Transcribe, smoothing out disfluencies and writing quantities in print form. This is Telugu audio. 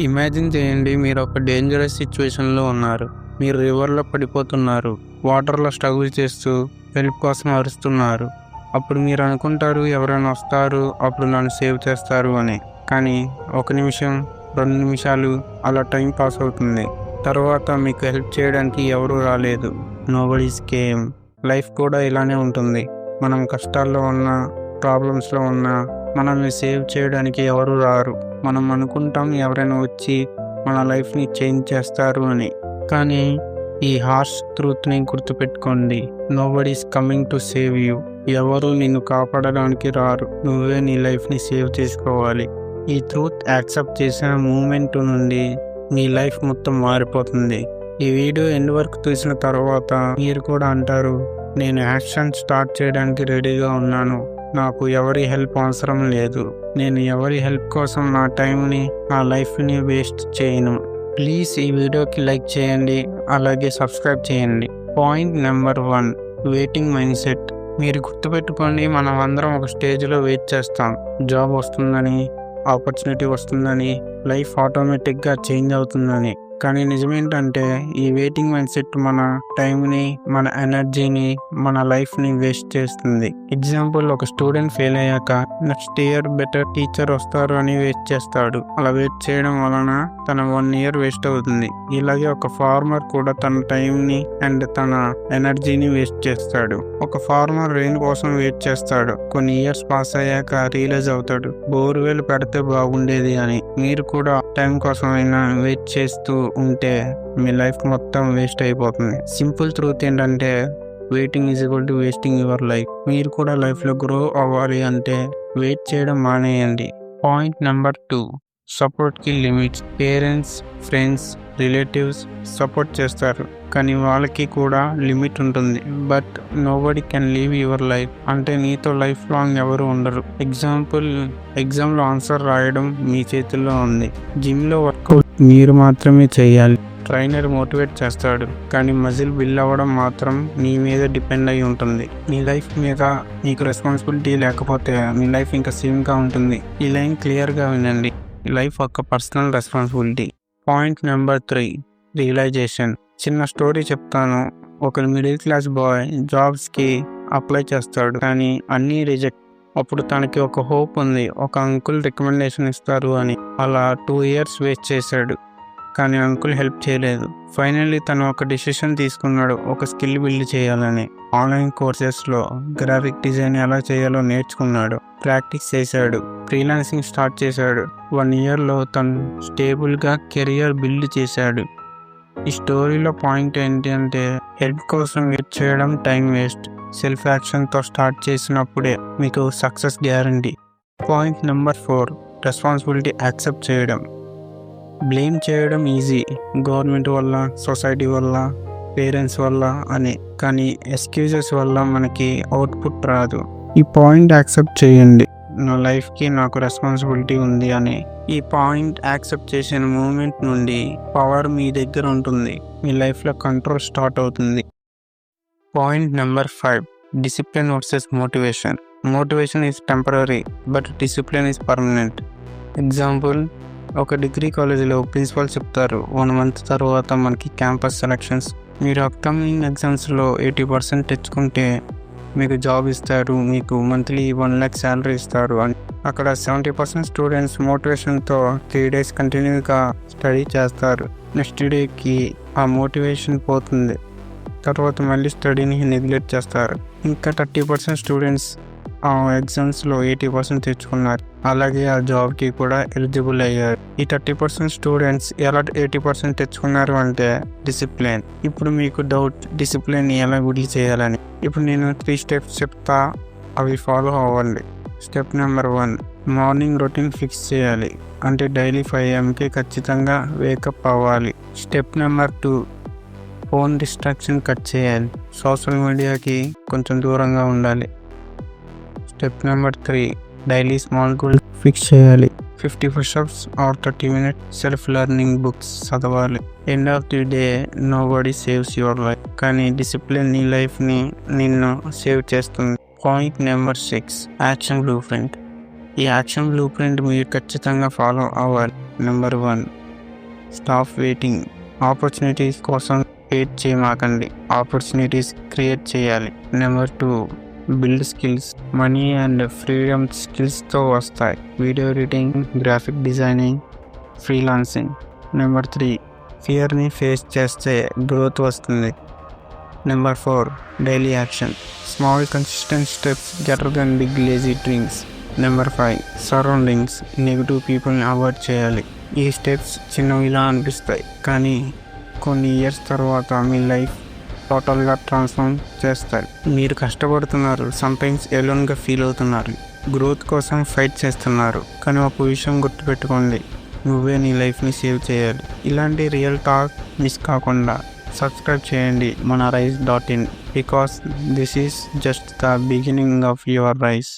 ఇమాజిన్ చేయండి, మీరు ఒక డేంజరస్ సిచ్యువేషన్లో ఉన్నారు. మీరు రివర్లో పడిపోతున్నారు. వాటర్లో స్ట్రగుల్ చేస్తూ హెల్ప్ కోసం అరుస్తున్నారు. అప్పుడు మీరు అనుకుంటారు, ఎవరైనా వస్తారు, అప్పుడు నన్ను సేవ్ చేస్తారు అని. కానీ 1 నిమిషం, 2 నిమిషాలు అలా టైం పాస్ అవుతుంది. తర్వాత మీకు హెల్ప్ చేయడానికి ఎవరూ రాలేదు. Nobody's came. లైఫ్ కూడా ఇలానే ఉంటుంది. మనం కష్టాల్లో ఉన్నా, ప్రాబ్లమ్స్లో ఉన్నా మనల్ని సేవ్ చేయడానికి ఎవరు రారు. మనం అనుకుంటాం ఎవరైనా వచ్చి మన లైఫ్ని చేంజ్ చేస్తారు అని. కానీ ఈ హార్ష్ ట్రూత్ని గుర్తుపెట్టుకోండి. Nobody's coming to save you. ఎవరు నిన్ను కాపాడడానికి రారు. నువ్వే నీ లైఫ్ని సేవ్ చేసుకోవాలి. ఈ ట్రూత్ యాక్సెప్ట్ చేసిన మూమెంట్ నుండి మీ లైఫ్ మొత్తం మారిపోతుంది. ఈ వీడియో ఎండ్ వరకు చూసిన తర్వాత మీరు కూడా అంటారు, నేను యాక్షన్ స్టార్ట్ చేయడానికి రెడీగా ఉన్నాను. నాకు ఎవరి హెల్ప్ అవసరం లేదు. నేను ఎవరి హెల్ప్ కోసం నా టైంని, నా లైఫ్ని వేస్ట్ చేయను. ప్లీజ్ ఈ వీడియోకి లైక్ చేయండి, అలాగే సబ్స్క్రైబ్ చేయండి. Point number 1, waiting mind set. మీరు గుర్తుపెట్టుకోండి, మనం అందరం ఒక స్టేజ్లో వెయిట్ చేస్తాం. జాబ్ వస్తుందని, ఆపర్చునిటీ వస్తుందని, లైఫ్ ఆటోమేటిక్గా చేంజ్ అవుతుందని. కానీ నిజమేంటంటే ఈ వెయిటింగ్ మైండ్ సెట్ మన టైంని, మన ఎనర్జీని, మన లైఫ్ని వేస్ట్ చేస్తుంది. ఎగ్జాంపుల్, ఒక స్టూడెంట్ ఫెయిల్ అయ్యాక నెక్స్ట్ ఇయర్ బెటర్ టీచర్ వస్తారు అని వెయిట్ చేస్తాడు. అలా వెయిట్ చేయడం వలన తన 1 ఇయర్ వేస్ట్ అవుతుంది. ఇలాగే ఒక ఫార్మర్ కూడా తన టైంని అండ్ తన ఎనర్జీని వేస్ట్ చేస్తాడు. ఒక ఫార్మర్ రెయిన్ కోసం వెయిట్ చేస్తాడు. కొన్ని ఇయర్స్ పాస్ అయ్యాక రియలైజ్ అవుతాడు, బోర్వెల్ పెడితే బాగుండేది అని. మీరు కూడా టైం కోసం అయినా వెయిట్ చేస్తూ ఉంటే మీ లైఫ్ మొత్తం వేస్ట్ అయిపోతుంది. సింపుల్ ట్రూత్ ఏంటంటే, waiting is equal to wasting your life. మీరు కూడా లైఫ్లో గ్రో అవ్వాలి అంటే వెయిట్ చేయడం మానేయండి. పాయింట్ నెంబర్ 2, సపోర్ట్కి limits. Parents, friends, relatives support చేస్తారు, కానీ వాళ్ళకి కూడా లిమిట్ ఉంటుంది. But nobody can leave your life. అంటే నీతో లైఫ్ లాంగ్ ఎవరు ఉండరు. ఎగ్జాంపుల్, ఎగ్జామ్లో ఆన్సర్ రాయడం మీ చేతుల్లో ఉంది. జిమ్లో వర్కౌట్ మీరు మాత్రమే చేయాలి. ట్రైనర్ మోటివేట్ చేస్తాడు, కానీ మజిల్ బిల్డ్ అవ్వడం మాత్రం నీ మీద డిపెండ్ అయి ఉంటుంది. నీ లైఫ్ మీద నీకు రెస్పాన్సిబిలిటీ లేకపోతే మీ లైఫ్ ఇంకా సేమ్గా ఉంటుంది. ఈ లైన్ క్లియర్గా వినండి. లైఫ్ ఒక personal responsibility. Point number 3, realization. చిన్న స్టోరీ చెప్తాను. ఒక మిడిల్ క్లాస్ బాయ్ జాబ్స్కి అప్లై చేస్తాడు, కానీ అన్నీ రిజెక్ట్. అప్పుడు తనకి ఒక హోప్ ఉంది, ఒక అంకుల్ రికమెండేషన్ ఇస్తారు అని. అలా 2 ఇయర్స్ వేస్ట్ చేశాడు, కానీ అంకుల్ హెల్ప్ చేయలేదు. ఫైనల్లీ తను ఒక డిసిషన్ తీసుకున్నాడు, ఒక స్కిల్ బిల్డ్ చేయాలని. ఆన్లైన్ కోర్సెస్లో గ్రాఫిక్ డిజైన్ ఎలా చేయాలో నేర్చుకున్నాడు. ప్రాక్టీస్ చేశాడు, ఫ్రీలాన్సింగ్ స్టార్ట్ చేశాడు. 1 ఇయర్లో తను స్టేబుల్గా కెరియర్ బిల్డ్ చేశాడు. ఈ స్టోరీలో పాయింట్ ఏంటి అంటే, హెల్ప్ కోసం వెయిట్ చేయడం టైం వేస్ట్. సెల్ఫ్ యాక్షన్తో స్టార్ట్ చేసినప్పుడే మీకు success guarantee. Point number 4, responsibility accept చేయడం. బ్లేమ్ చేయడం ఈజీ, గవర్నమెంట్ వల్ల, సొసైటీ వల్ల, పేరెంట్స్ వల్ల అని. కానీ ఎక్స్క్యూజెస్ వల్ల మనకి అవుట్పుట్ రాదు. ఈ పాయింట్ యాక్సెప్ట్ చేయండి, నా లైఫ్కి నాకు రెస్పాన్సిబిలిటీ ఉంది అని. ఈ పాయింట్ యాక్సెప్ట్ చేసిన మూమెంట్ నుండి పవర్ మీ దగ్గర ఉంటుంది. మీ లైఫ్లో కంట్రోల్ స్టార్ట్ అవుతుంది. Point number 5, discipline versus motivation. Motivation is temporary, but discipline is permanent. Example, ఒక డిగ్రీ కాలేజీలో ప్రిన్సిపల్ చెప్తారు, 1 మంత్ తర్వాత మనకి క్యాంపస్ సెలక్షన్స్. మీరు అప్కమింగ్ ఎగ్జామ్స్లో 80% తెచ్చుకుంటే మీకు జాబ్ ఇస్తారు, మీకు మంత్లీ 1 lakh శాలరీ ఇస్తారు అని. అక్కడ 70% స్టూడెంట్స్ మోటివేషన్తో 3 days కంటిన్యూగా స్టడీ చేస్తారు. నెక్స్ట్ డేకి ఆ మోటివేషన్ పోతుంది. తర్వాత మళ్ళీ స్టడీని నెగ్లెక్ట్ చేస్తారు. ఇంకా 30% స్టూడెంట్స్ ఆ ఎగ్జామ్స్లో 80% తెచ్చుకున్నారు, అలాగే ఆ జాబ్కి కూడా ఎలిజిబుల్ అయ్యారు. ఈ 30% స్టూడెంట్స్ ఎలా 80% తెచ్చుకున్నారు అంటే డిసిప్లిన్. ఇప్పుడు మీకు డౌట్, డిసిప్లిన్ ఎలా బిల్డ్ చేయాలని. ఇప్పుడు నేను 3 steps చెప్తా, అవి ఫాలో అవ్వండి. Step number 1, morning routine fix చేయాలి. అంటే డైలీ 5 AM ఖచ్చితంగా వేకప్ అవ్వాలి. Step number 2, phone distraction cut చేయాలి. సోషల్ మీడియాకి కొంచెం దూరంగా ఉండాలి. Step number 3, daily small goal fix చేయాలి. 50 pushups or 30 minutes self learning books చదవాలి. End of the day nobody saves your life, కానీ డిసిప్లిన్ నీ లైఫ్ని నిన్ను సేవ్ చేస్తుంది. Point number 6, action blue print. ఈ యాక్షన్ బ్లూ ప్రింట్ మీరు ఖచ్చితంగా ఫాలో అవ్వాలి. Number 1, stop waiting. ఆపర్చునిటీస్ కోసం వెయిట్ చేయమాకండి, ఆపర్చునిటీస్ క్రియేట్ చేయాలి. Number 2, build skills. Money and freedom స్కిల్స్తో వస్తాయి. Video editing, graphic designing, freelancing. Number 3, ఫియర్ని ఫేస్ చేస్తే గ్రోత్ వస్తుంది. Number 4, daily action. Small consistent steps better than big lazy dreams. Number 5, surroundings. Negative పీపుల్ని అవాయిడ్ చేయాలి. ఈ స్టెప్స్ చిన్నవిలా అనిపిస్తాయి, కానీ కొన్ని ఇయర్స్ తర్వాత మీ లైఫ్ టోటల్గా ట్రాన్స్ఫార్మ్ చేస్తారు. మీరు కష్టపడుతున్నారు, సమ్టైమ్స్ ఎలోన్గా ఫీల్ అవుతున్నారు, గ్రోత్ కోసం ఫైట్ చేస్తున్నారు. కానీ ఒక విషయం గుర్తుపెట్టుకోండి, నువ్వే నీ లైఫ్ని సేవ్ చేయాలి. ఇలాంటి రియల్ టాక్ మిస్ కాకుండా సబ్స్క్రైబ్ చేయండి మన rise.in, because this is just the beginning of your rice.